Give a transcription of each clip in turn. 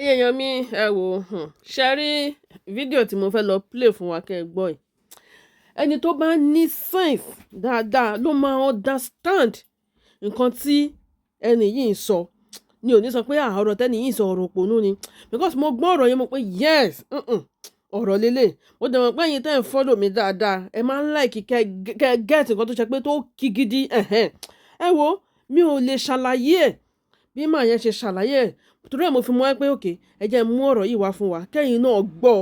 èèyàn mi ẹ wò ṣe rí fídíò tí mo fẹ́ lọ play fún wa kẹ́ ẹ gbọ́ yìí ẹni tó bá ní sense dáadáa ló máa understand nǹkan tí ẹni yìí ń sọ ni ò ní sọ pé ọ̀rọ̀ tẹ́ni yìí sọ ọ̀rọ̀ òpònú ni because mo gbọ́ ọ̀rọ̀ yẹn mo pé yes ọ̀rọ̀ lélẹ̀ mo dẹ̀ mọ̀ pé ẹ̀yin tẹ́ ń follow mi dáadáa ẹ máa ń like kẹ́ get nǹkan tó ṣe pé tó kí gidi ẹ wo mi ò lè ṣàlàyé ẹ̀ bí màá yẹn ṣe ṣàlàyé ẹ̀ torí ẹ̀ mo fi mọ̀ ẹ́ pé òkè ẹ jẹ́ mú ọ̀rọ̀ yìí wá fún wa kẹ́yìn náà gbọ́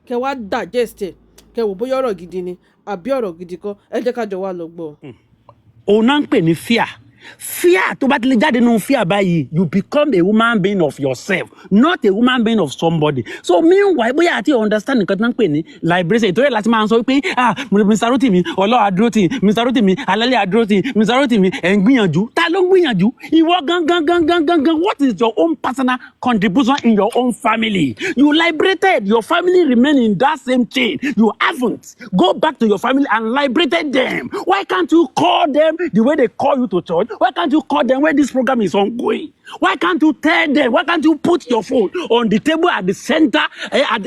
kẹ́ wá digest ẹ̀ kẹ́ wò bóyá ọ̀rọ̀ gidi ni àbí ọ̀rọ̀ gidi kọ́ ẹ jẹ́ ká jọ wá lọ gbọ́. òun náà ń pè ní fear tó bá ti lè jáde nínú fear báyìí you become a woman being of yourself not a woman being of somebody. So meanwhile bóyá àti understand nǹkan tí wọ́n ń pè ní liberation ìtòrí láti máa sọ pé Mr. Rotimi ọlọ́wà dúró tì Mr. Rotimi alálẹ̀ àdúró tì Mr. Rotimi ẹ̀ ń gbìyànjú ta ló ń gbìyànjú ìwọ gangan what is your own personal contribution in your own family? You liberated your family remain in that same chain. You haven't go back to your family and liberated them. Why can't you call them the way they call you to church? Why can't you call them when this program is ongoing? Why can't you tell them? Why can't you put your phone on the table at the center, at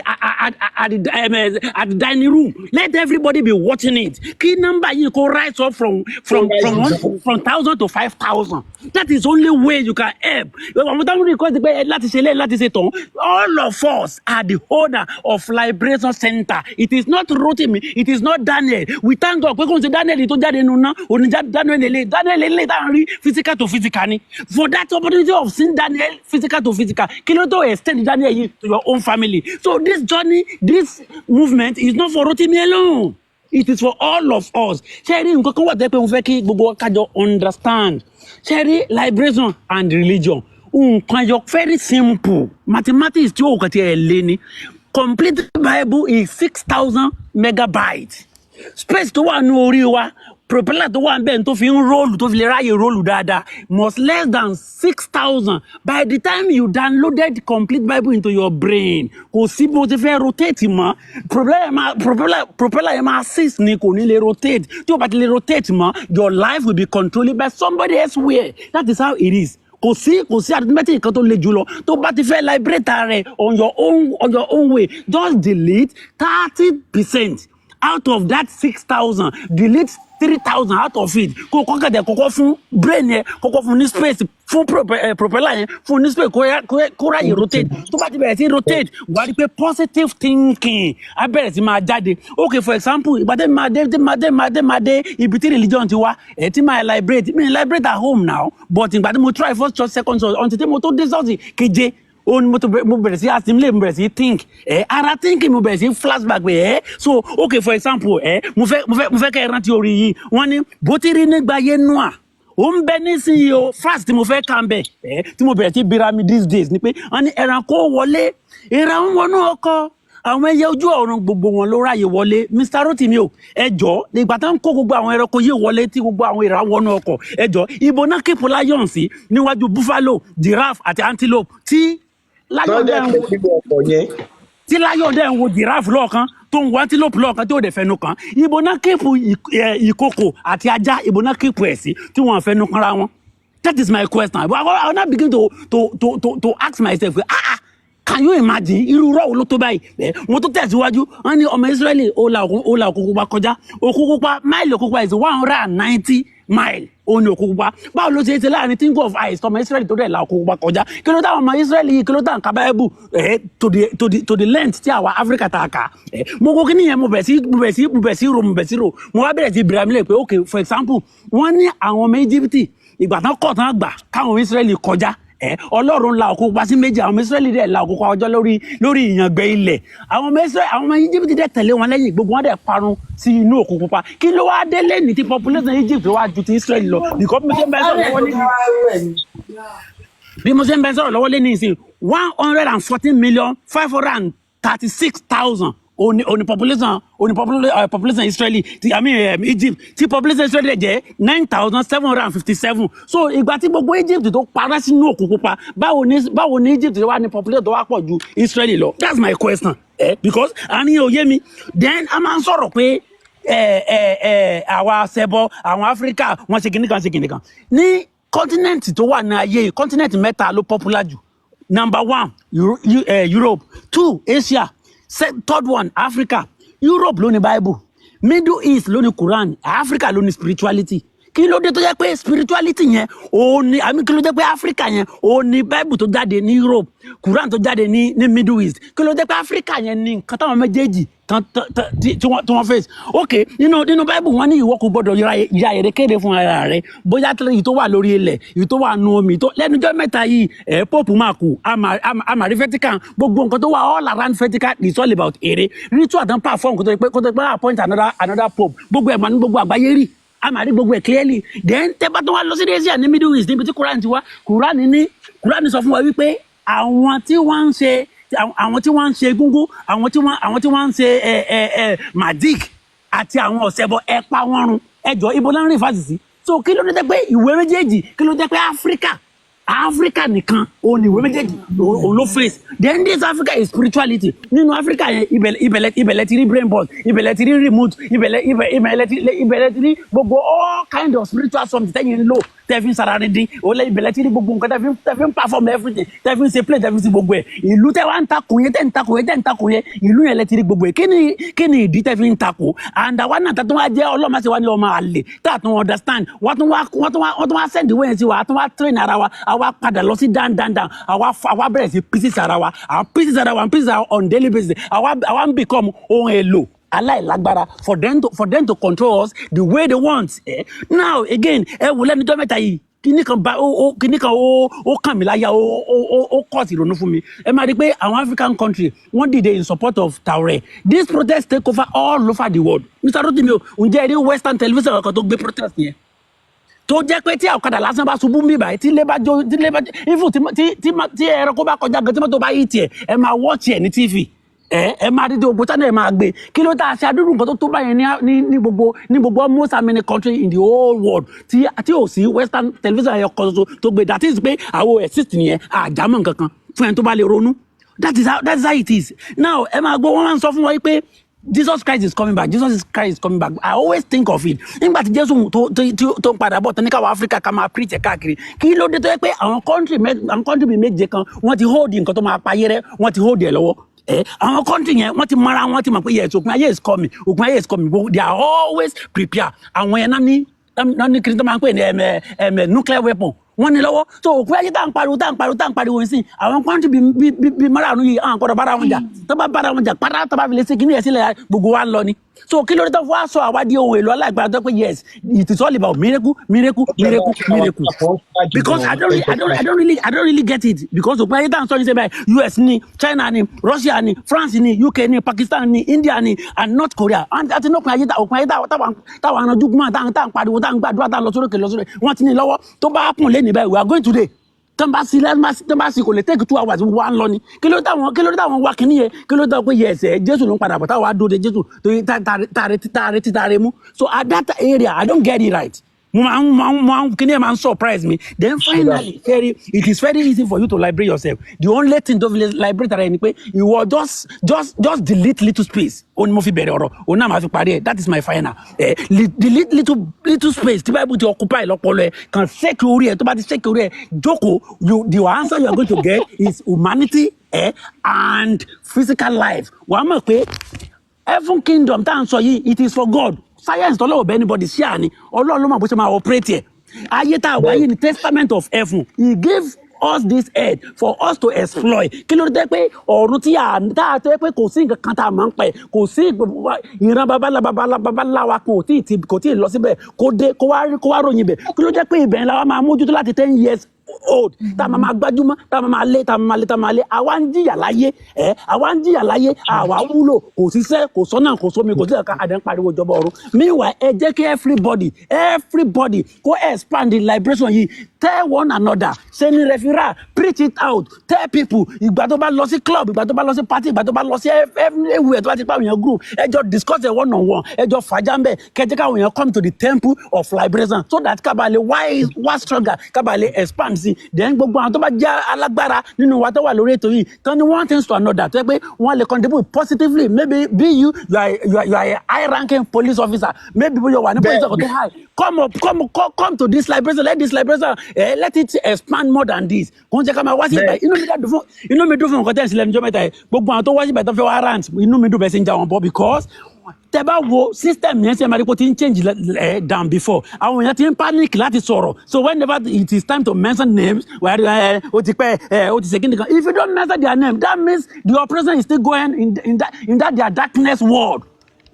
the dining room? Let everybody be watching it. Key number you can rise up from 1,000 to 5,000. That is only way you can help. All of us are the owner of Liberation Center. It is not Rotimi. It is not Daniel. We thank God. We say Daniel physical to physical. For that opportunity of seeing Daniel physical to physical, can you extend Daniel to your own family? So this journey, this movement is not for Rotimi alone. It is for all of us. Sharing understand. Sharing liberation and religion. Very simple. Mathematics complete Bible is 6,000 megabytes. Space to one no propeller to one bend to film roll to roll dada must less than 6,000. By the time you downloaded the complete Bible into your brain, rotate propeller assist rotate. Rotate your life will be controlled by somebody elsewhere. That is how it is. Kò sí arithmetic kan tó le jùlọ tó bá ti fẹ́ liberate rẹ on your own way. Just delete 30% out of that 6,000. Delete 3,000 out of it. Kókó fún brain yẹn, kókó fún ní space fún propeller yẹn, fún ní space kó ráyè rotate. Tó bá ti bẹ̀rẹ̀ sí rotate, wà á rí pé positive thinking á bẹ̀rẹ̀ sí máa jáde. Okay, for example, ìgbàdé máa dé ibi tí religion ti wá, ẹ̀ tí máa liberate at home now, but ìgbàdé mo try first church, second church, until tí mo tó dé sọ́ọ̀sì keje. Mo bẹ̀rẹ̀ sí assimilate, mo bẹ̀rẹ̀ sí think ara thinking mo bẹ̀rẹ̀ sí flashback pé so okay, for example mo fẹ́ kẹ́ ẹ rántí orí yìí wọ́n ní bó ti rí nígbà yẹn Noah ó ń bẹ nísìnyí o fast mo fẹ́ kàn bẹ̀ tí mo bẹ̀rẹ̀ sí bira mi these days ni pé wọ́n ní ẹranko wọlé ìran ń wọnú ọkọ̀ àwọn ẹyẹ ojú ọ̀run gbogbo wọn ló ráyè wọlé. Mr. Rotimi o ẹjọ́ nígbà tá ń kó gbogbo àwọn ẹranko yìí wọlé tí gbogbo àwọn ìran wọnú ọkọ̀ ẹjọ́ ibo náà keep lion sí níwájú buffalo, giraffe àti antelope tí lion dẹ̀ ń wo giraffe lọ́ọ̀kan tó ń wo antelope lọ́ọ̀kan tí ó dẹ̀ fẹnu kan. Ibo náà kéèpù ìkòkò àti ajá ibo náà kéèpù ẹ̀ sí tí wọ́n fẹnu kanra wọn. That is my question. But I now begin to ask myself, can you imagine irú rọ́ọ̀ ló tó báyìí? Mo tó tẹ̀síwájú wọ́n ní ọmọ Israeli ó la òkú pupa kọjá. Òkú pupa máìlì òkú pupa is 190 mile ó ní òkú pupa. Báwo ló ṣe láàrin think of ice tọmọ Israeli tó dẹ̀ la òkú pupa kọjá? Kí ló táwọn ọmọ Israeli yìí kí ló tàn ká Bible to the length tí àwa Africa ta kà? Mo kó kí nìyẹn mo bẹ̀ sí ro. Mo wá bẹ̀rẹ̀ sí bìràmílẹ̀ pé okay, for example wọ́n ní àwọn ọmọ Egypt ìgbà tán kọ̀ tán gbà káwọn Israeli kọjá. Ọlọ́run la òkú pupa sí méjì, àwọn Israeli dẹ̀ la òkú pupa ọjọ́ lórí ìyàngbẹ́ ilẹ̀. Àwọn ọmọ Egypt dẹ̀ tẹ̀lé wọn lẹ́yìn, gbogbo wọn dẹ̀ parun sí inú òkú pupa. Kí ló wá dé lẹ́ni tí population Egypt wá ju ti Israeli lọ? Because bí mo ṣe ń bẹ sọ̀rọ̀ lọ́wọ́ lé ní ìsìn 114,536,000 on population Israeli Egypt tí population Israeli jẹ́ 9,757. So ìgbà tí gbogbo Egypt tó parẹ́ sínú òkú pupa báwo ni Egypt wá ní population tó wá pọ̀ ju Israeli lọ? That's my question. Because àní òye mi then a máa ń sọ̀rọ̀ pé àwa ṣẹbọ àwọn Africa wọ́n ṣe kìnnìkan ní continent tó wà ní ayé continent mẹ́ta ló popular jù. Number one, Europe. Two, Asia. Third one, Africa. Europe ló ní Bible. Middle East ló ní Quran. Africa ló ní spirituality. Kí ló dé tó jẹ́ pé spirituality yẹn òun ni àmì kí ló jẹ́ pé Africa yẹn òun ni Bible tó jáde ní Europe, Quran tó jáde ní Middle East. Kí ló jẹ́ pé Africa yẹn ní nǹkan táwọn méjèèjì tí wọ́n face. Ok, nínú Bible wọ́n ní ìwọ kò gbọ́dọ̀ ya èrèkéde fún ara rẹ bóyá èyí tó wà lórí ilẹ̀ èyí tó wà nù omi tó lẹ́nujọ́ mẹ́ta yìí Pope máa kú àmàrí Vatican gbogbo nǹkan tó wà all around Vatican is all about èrè ritual don perform kó tó pé appoint another Pope gbogbo ẹ̀gbọ́n ní gbogbo àgbáyé rí àmàrí gbogbo ẹ̀ clearly then tẹ́bá tó wá lọ sí Asia ní Middle East níbi tí Quran ti wá Quran sọ fún wa wípé àwọn tí wọ́n ń ṣe egúngún àwọn tí wọ́n ń ṣe magic àti àwọn ọ̀sẹ̀bọ ẹ pa wọ́n run ẹjọ́ ibo láń rìn fásitì so kí ló dé pé ìwé méjèèjì kí ló dé pé Africa nìkan òun ni ìwé méjèèjì òun ló face then this Africa is spirituality nínú Africa yẹn ibẹ̀lẹ̀ ti rí brain box ibẹ̀lẹ̀ ti rí remote ibẹ̀lẹ̀ ti rí gbogbo all kind of spiritual something tẹ́yìn ń lò tẹ́fín sarari dín òun ibẹ̀lẹ̀ ti rí gbogbo nǹkan tẹ́fín perform everything tẹ́fín ṣe play tẹ́fín ṣe gbogbo ẹ̀ ìlú tẹ́ wá ń takò yẹn tẹ́ ń takò yẹn ìlú yẹn lẹ́ ti rí gbogbo ẹ̀ kí ni ìdí tẹ́fín ń takò and àwa náà tàtún wá jẹ́ ọlọ́mọ sí wa ní ọmọ àlè tàtún understand wọ́n tún wá send ìwé yẹn sí wa àtún wá train ara wa àwa padà lọ sí down àwa bẹ̀rẹ̀ sí pieces ara wa pieces on daily basis àwa ń become ohun èlò aláìlágbára for them to control us the way they want now again wò lẹ́nu jọ́ mẹ́ta yìí kíní kan ó kàn mí láyà ó kọ́ sí ìrònú fún mi máa rí i pé àwọn African country wọ́n dìde in support of Traoré this protest take over all over the world Mr. Rotimi ǹjẹ́ ẹ rí Western television kan tó gbé protest yẹn tó jẹ́ pé tí ọ̀kadà lásán bá ṣubú mi báyìí tí ilé bá jó ifun tí ẹranko bá kọjá gan tí mọ́tò bá yí tiẹ̀ ẹ máa watch ẹ̀ ní TV ẹ máa rí gbogbo channel ẹ máa gbé kí ló tá a ṣe adúrú nǹkan tó báyẹn ní gbogbo almost how many country in the whole world tí ò sí Western television ẹ̀yọ kan ṣoṣo tó gbé that is pé àwọn exist nìyẹn àjámọ̀ nǹkan kan fún ẹni tó bá lè ronú that is how it is now ẹ máa gbọ́ wọ́n máa ń sọ fún wa pé Jesus Christ is coming back. I always think of it. Nígbà tí Jésù tó ń padà bọ̀ tán ní káwọn Áfíríkà ká máa preach káàkiri. Kí ló dé tó yẹ pé àwọn country bíi méje kan wọ́n ti hold nǹkan tó máa payé rẹ́ wọ́n ti hold ẹ̀ lọ́wọ́. Àwọn country yẹn wọ́n ti mara wọn ti mọ̀ pé yes òpin ayé is coming they are always prepared. Àwọn yẹn náà ní kiri tó máa ń pè ní nuclear weapon. Wọ́n ní lọ́wọ́ so òpin ayé tá à ń pariwo sí àwọn country bíi márààrún yìí àwọn gbọ́dọ̀ bára wọn jà tó bá bára wọn jà pátá tó bá fi lè ṣe kíní ẹ̀ sílẹ̀ gbogbo wa ń lọ ni so kí ló dé tó fún wa sọ àwádìí ohun èlò alágbára tó pé yes it is all about miracle because I don't really get it because òpin ayé tá à ń sọ yín ṣe báyìí US ni China ni Russia ni France ni UK ni Pakistan ni India ni and North Korea àti òpin ayé táwọn anajúgbọ́n tá à ń pariwo tá à ń gbàdúrà tá à ń lọ sórókè wọ́n ti ní lọ́wọ́ tó bá pùn lé níbẹ̀ we are going today tẹ́ǹbàsí kò lè take 2 hours wá ń lọ ni kí ló dé táwọn wá kíní yẹn kí ló dé pé yẹsẹ̀ Jésù ló ń padà bọ̀ táwọn á dóde Jésù torí tààrẹ mú so at that area I don't get it right kíní ẹ̀ máa ń surprise me then finally it is very easy for you to liberate yourself the only thing to liberate ara ẹ ni pé ìwọ just delete little space ó ní mo fi bẹ̀rẹ̀ ọ̀rọ̀ òun náà máa fi parí ẹ̀ that is my final delete little space tí Bible ti occupy lọ́pọ̀lọ́ ẹ̀ kàn ṣẹ́kì orí ẹ̀ tó bá ti ṣẹ́kì orí ẹ̀ jókòó the answer you are going to get is humanity and physical life wàá mọ̀ pé heaven kingdom tá à ń sọ yìí it is for God science tọ́lọ́wọ́ bẹ́ẹ̀ anybody ṣíà ni Ọlọ́run ló máa bó ṣe máa operate ẹ̀ ayé tá a wáyé ni testament of heaven he gave us this earth for us to exploit kí ló dé pé ọ̀run tí a tó yẹ pé kò sí nǹkan kan tá a máa ń pẹ́ kò sí ìran babaláwa kò tí ì lọ síbẹ̀ kó wá ròyìn bẹ̀ kí ló jẹ́ pé ibẹ̀ la wá máa mójútó láti 10 years old tá a máa gbájúmọ́ tá a máa lé àwa ń jìyà láyé àwa wúlò kò síṣẹ́ kò sọ́nà kò sómi kò sí ẹ̀ka àdán pariwo ìjọba ọ̀run meanwhile ẹ jẹ́ kí everybody kó expand the liberation yìí tell one another ṣe ni referral preach it out tell people ìgbà tó bá lọ sí club ìgbà tó bá lọ sí party ìgbà tó bá lọ sí everywhere tó bá ti pa àwọn èèyàn group ẹ jọ discuss it one on one ẹ jọ fàájà ń bẹ̀ kẹjẹ káwọn èèyàn come to the temple of liberation so that kábàlẹ̀ why stronger kábàlẹ̀ expand sí then gbogbo àwọn tó bá jẹ́ alágbára nínú wa tó wà lórí ètò yìí tán ni one thing to another tó yẹ pé wọ́n lè contribute positively maybe be you are a high ranking police officer maybe you wà ní police officer high come to this liberation let this liberation let it expand more than this kò ń jẹ́ ká máa wá sí ìgbà inú mi dùn fún nǹkan tẹ́ ẹ̀ sílẹ̀ níjọ́ mẹ́ta yìí gbogbo àwọn tó wá sí ìgbà tó fẹ́ wá rant inú mi dùn bẹ́ẹ̀ sí ń já wọn bọ́ because tẹ́ bá wo system yẹn ṣe máa rí kó ti ń change than before àwọn èèyàn ti ń panic láti sọ̀rọ̀ so whenever it is time to mention names ó ti pẹ́ ó ti ṣe kíni kan if you don't mention their name that means the operation is still going in that their darkness world.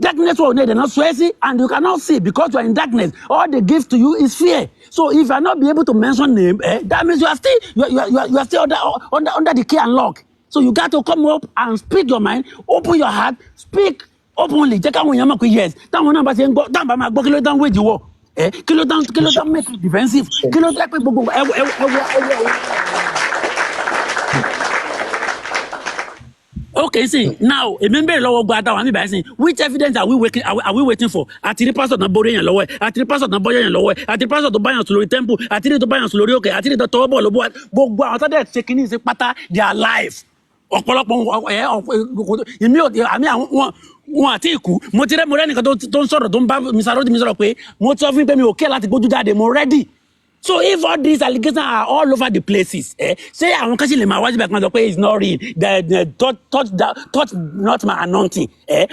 Darkness will need not sweaty and you cannot see because you are in darkness. All they give to you is fear. So if you are not be able to mention name, that means you are still under the key and lock. So you got to come up and speak your mind, open your heart, speak openly. Jẹ́ káwọn èèyàn mọ̀ pé yes. Táwọn náà bá ṣe ń gbọ́, táwọn bá máa gbọ́ kí ló dán wage war. Kí ló dán make it defensive. Kí ló dán pé gbogbo Okay, see now èmi ń bèrè lọ́wọ́ gba àtàwọn àmì ìbáyìí sìn which evidence are we waiting for àti rí pastor náà borí èèyàn lọ́wọ́ ẹ̀ àti rí pastor náà bọ́yọ̀ èèyàn lọ́wọ́ ẹ̀ àti rí pastor tó báyàn sùn lórí temple àti rí tó báyàn sùn lórí òkè àti rí tó tọwọ́ bọ̀ lóbó gbogbo àwọn tọ́jú ẹ̀ ṣe kìíní sí pátá they are alive ọ̀pọ̀lọpọ̀ àmì àwọn wọn àti ìkú mo ti rẹ́ nìkan tó ń sọ̀rọ̀ tó ń bá Mr. Rotimi sọ̀rọ̀ pé mo sọ fún pé mi ò kẹ́ láti gbójú jáde mo ready. So if all these allegations are all over the places, say àwọn kan sì lè máa wájú bẹ́ẹ̀ kan sọ pé it's not real, touch not my anointing,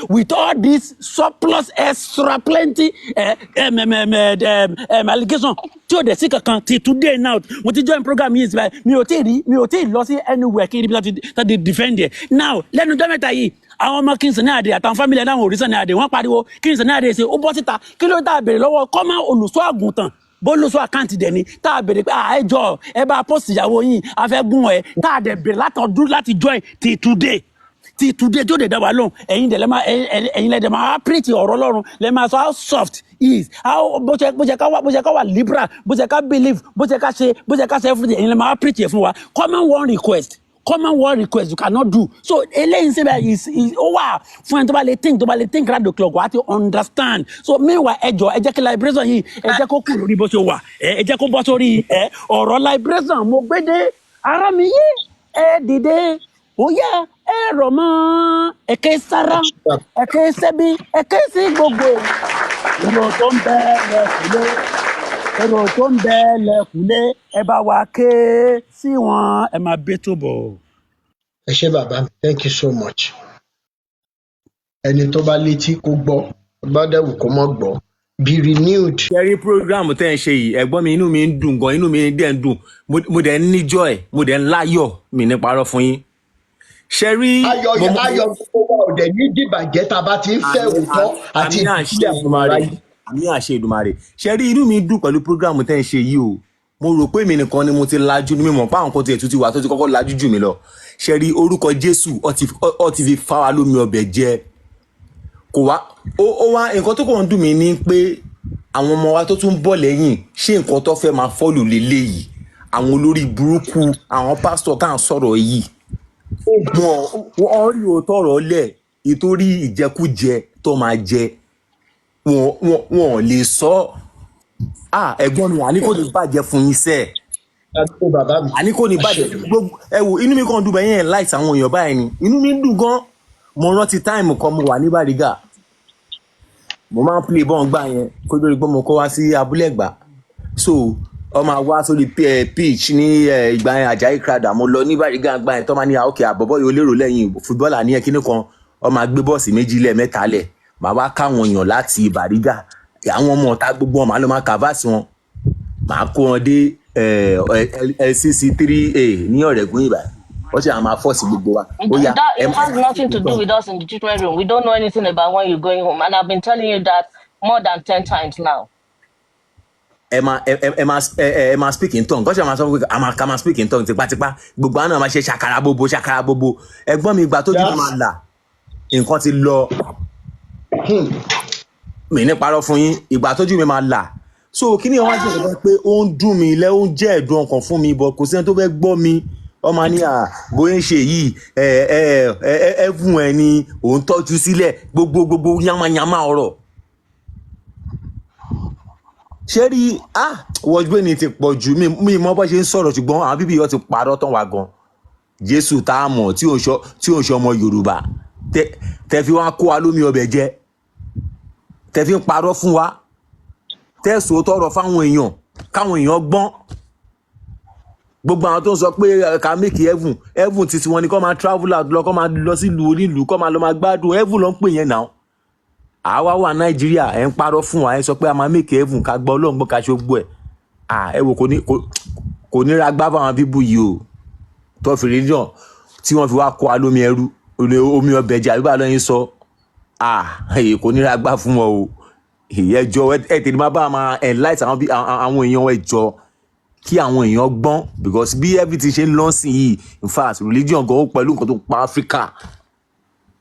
with all this surplus extra plenty allegation tí o dẹ̀ sí kankan till today now mo ti join program yìí síbáyìí mi ò tí ì lọ sí anywhere kí n rí bí láti defend it. Now lẹ́nu ọjọ́ mẹ́ta yìí àwọn ọmọ kí n Sunny Adé àtàwọn family ẹ̀ náà ò rí Sunny Adé wọ́n pariwo kí n Sunny Adé ṣe ó bọ́ síta kí ló dá béèrè lọ́wọ́ kọ́mọ olùṣọ́ àgùntàn bólúṣọ àkáǹtì dẹ̀ ni tá a béèrè pé ẹjọ́ ẹ bá post ìyàwó yín a fẹ́ gún ẹ tá a dẹ̀ béèrè látọdún láti join till today tó dẹ̀ dá wa lóhùn ẹ̀yin lẹ́dẹ̀ máa preach ọ̀rọ̀ Ọlọ́run lẹ́ máa sọ how soft is how bó ṣe ká wà liberal bó ṣe ká believe bó ṣe ká ṣe everything ẹ̀yin lẹ́ máa preach ẹ̀ fún wa common one request you cannot do so eléyìí ṣe bẹ́ẹ̀ ó wà fún ẹni tó bá lè think round the clock wà á ti understand so meanwhile ẹ jẹ́ kí liberation yìí ẹ jẹ́ kó kù lórí bó ṣe wà ẹ jẹ́ kó bọ́ sórí ọ̀rọ̀ liberation mo gbédè ara mi yé ẹ dìde ó yá ẹ rọ̀ mọ́ ẹ̀kẹ́ sára ẹ̀kẹ́ sẹ́bí ẹ̀kẹ́ sí gbogbo èrò tó ń bẹ lẹ́kùlé ẹ bá wa ké sí wọn ẹ máa bẹ́ tó bọ̀. ẹ ṣé bàbá mi thank you so much ẹni tó bá létí kó gbọ́ bá dẹ̀wù kó mọ́ gbọ́ be renewed. ṣẹ́rí program tẹ́ ń ṣe yìí ẹ̀gbọ́n mi inú mi ń dùn gan inú mi dẹ̀ ń dùn mo dẹ̀ ń ní joy mo dẹ̀ ń láyọ̀ mi ní parọ́ fún yín. ṣẹ́rí ayọ̀ gbogbo wa ò dẹ̀ ní dìbàjẹ́ tá a bá ti ń fẹ́ òótọ́ àti ìdílé àwọn ará yìí. àmì àṣẹ Èdùmàrè ṣẹ́rí inú mi dùn pẹ̀lú program tẹ́ ń ṣe yìí o mo rò pé èmi nìkan ni mo ti lajú ní mímọ̀ pé àwọn kan tiẹ̀ tún ti wà tó ti kọ́kọ́ lajú jù mí lọ ṣẹ́rí orúkọ Jésù ó ti fi fá wa lómi ọbẹ̀ jẹ kò wá ó wá nǹkan tó kàn ń dùn mí ni pé àwọn ọmọ wa tó tún bọ̀ lẹ́yìn ṣé nǹkan tó fẹ́ máa fọ́lù lélẹ́yìí àwọn olórí burúkú àwọn pásítọ̀ tá à ń sọ̀rọ̀ yìí wọ́n rí òótọ́ ọ̀rọ̀ lẹ̀ ìtorí ìjẹkújẹ tó máa jẹ wọn ò lè sọ ẹ̀gbọ́n mi àní kò ní bàjẹ́ fún yín sẹ́ẹ̀ àní kò ní bàjẹ́ gbogbo ẹ wò inú mi kàn dùn bẹ́ẹ̀ yẹn láìsí àwọn èèyàn báyìí ni inú mi dùn gan mo rántí táìmù kan mo wà ní Bàrígà mo máa ń play bọ́ọ̀ gbà yẹn kó lórí pé mo kó wá sí Abúlé Ẹ̀gbá so ọmọ àwa sórí pitch ní ìgbà yẹn Àjàyí Crowder mo lọ ní Bàrígà gbà yẹn tó máa ní àókè àbọ̀bọ̀ yóò lérò lẹ́yìn fútbọ́ọ̀lù ní ẹ̀kíní kan ọmọ àgbé bọ́ọ̀sì méjì lẹ̀ mẹ́ta lẹ̀ màá wá káwọn èèyàn láti Bàrígà àwọn ọmọ ọ̀tá gbogbo wọn màá lọ máa kàváàsì wọn màá kó wọn dé LCC 3A ní Ọ̀rẹ́gùn ìbà wọ́n ṣe àwọn afọ́sí gbogbo wa. It has nothing to do with us in the treatment room. We don't know anything about when you're going home, and I've been telling you that more than 10 times now. ẹ máa speak in tongue gọ́sẹ̀ máa sọ pé ká máa speak in tongue tipátipá gbogbo àwọn náà máa ṣe ṣàkàrà bobo ẹ̀gbọ́n mi ìgbà tójú mi máa là nǹkan ti lọ mi ní parọ́ fún yín ìgbà tójú mi máa là so kí ni wọ́n á jẹ́ ìgbà pé ó ń dùn mí lẹ́ ó ń jẹ́ ẹ̀dùn ọkàn fún mi bọ̀ kò sí ẹni tó fẹ́ gbọ́ mi ọmọ ní bóyá ń ṣe yìí ẹ̀fún ẹ̀ ni òun tọ́jú sílẹ̀ gbogbo yamayama ọ̀rọ̀ ṣé rí wọ́gbé ni ti pọ̀ jù mí mọ́ bọ́ ṣe ń sọ̀rọ̀ ṣùgbọ́n àwọn bíbí yọ ti parọ́ tán wá gan Jésù tá a mọ̀ tí ò ń ṣe ọmọ Yorùbá tẹ fi wá kó wa lómi ọbẹ̀ jẹ tẹ fi ń parọ́ fún wa tẹ sòótọ́ ọ̀rọ̀ fáwọn èèyàn káwọn èèyàn gbọ́n gbogbo àwọn tó ń sọ pé ká make heaven títí wọn ni kọ́ máa travel out lọ kọ́ máa lọ sílùú onílùú kọ́ máa lọ máa gbádùn heaven ló ń pè yẹn náà àwa wà Nàìjíríà ẹ̀ ń parọ́ fún wa ẹ̀ sọ pé a máa make heaven ká gbọ́ Ọlọ́run gbọ́ ká ṣe gbọ́ ẹ̀ ẹ wò kò ní ra gbá fáwọn bíbú yìí o tó fi religion tí wọ́n fi wá kó wa lómi ẹrú omi ọbẹ̀ jà bíbá lọ́yìn sọ kò ní ra gbá fún wọn o ẹjọ́ ẹ tèmi máa bá máa enlight àwọn èèyàn ẹjọ́ kí àwọn èèyàn gbọ́n because bí everything ṣe ń lọ sí yìí in fact religion gan ó pẹ̀lú nǹkan tó ń pa Africa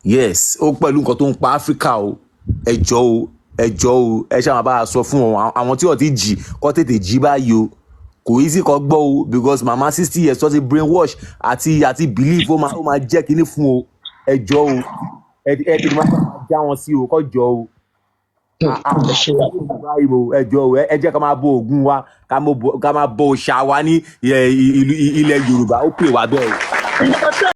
yes ó pẹ̀lú nǹkan tó ń pa Africa o ẹjọ́ o ẹ ṣáà máa bá a sọ fún wọn àwọn tí wọ́n ti jí kọ́ tètè jí báyìí o kò easy kọ́ gbọ́ o because mama 60 years tó ti brainwash àti believe ó máa jẹ́ kínní fún o ẹjọ́ o ẹ ti máa já wọn sí o kọ́ jọ o ẹjọ́ o ẹ jẹ́ ká máa bọ Ògún wa ká máa bọ òòṣà wa ní ilẹ̀ Yorùbá ó pè wá bẹ́ẹ̀ o.